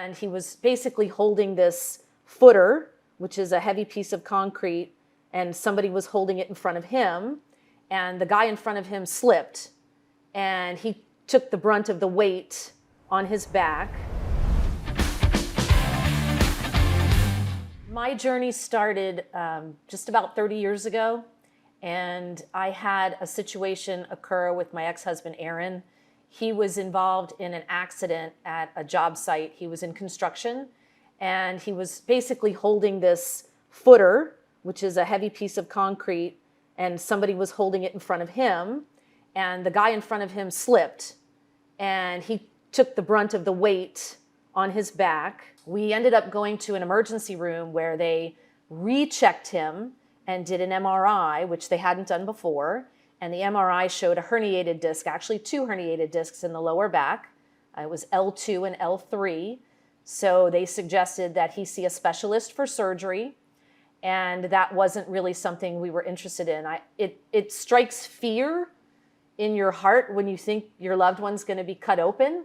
and he was basically holding this footer, which is a heavy piece of concrete, and somebody was holding it in front of him, and the guy in front of him slipped, and he took the brunt of the weight on his back. My journey started just about 30 years ago, and I had a situation occur with my ex-husband, Aaron. He was involved in an accident at a job site. He was in construction, and he was basically holding this footer, which is a heavy piece of concrete, and somebody was holding it in front of him, and the guy in front of him slipped, and he took the brunt of the weight on his back. We ended up going to an emergency room where they rechecked him and did an MRI, which they hadn't done before. And the MRI showed a herniated disc, actually 2 herniated discs in the lower back. It was L2 and L3. So they suggested that he see a specialist for surgery. And that wasn't really something we were interested in. It strikes fear in your heart when you think your loved one's going to be cut open.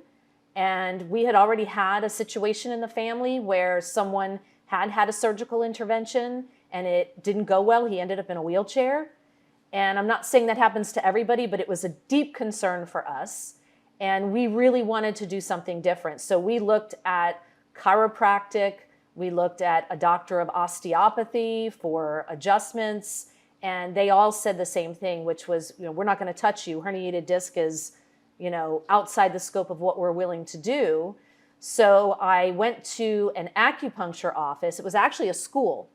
And we had already had a situation in the family where someone had had a surgical intervention and it didn't go well. He ended up in a wheelchair. And I'm not saying that happens to everybody, but it was a deep concern for us. And we really wanted to do something different. So we looked at chiropractic, we looked at a doctor of osteopathy for adjustments, and they all said the same thing, which was, we're not going to touch you. Herniated disc is, outside the scope of what we're willing to do. So I went to an acupuncture office. It was actually a school.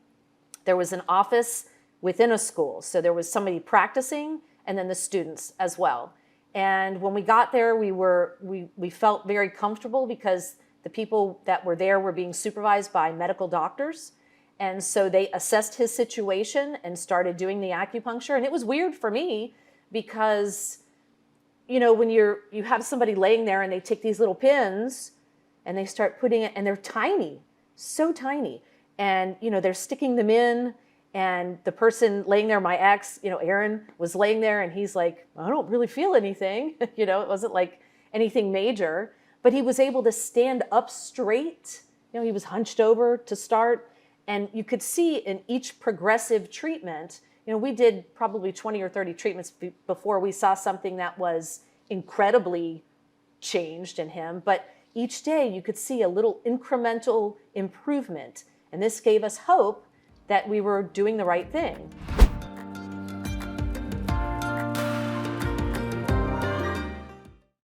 There was an office within a school. So there was somebody practicing and then the students as well. And when we got there, we felt very comfortable because the people that were there were being supervised by medical doctors. And so they assessed his situation and started doing the acupuncture. And it was weird for me because, when you have somebody laying there and they take these little pins and they start putting it, and they're tiny, so tiny. And, they're sticking them in. And the person laying there, my ex, Aaron, was laying there and he's like, I don't really feel anything. It wasn't like anything major, but he was able to stand up straight. He was hunched over to start. And you could see in each progressive treatment, we did probably 20 or 30 treatments before we saw something that was incredibly changed in him. But each day you could see a little incremental improvement. And this gave us hope that we were doing the right thing.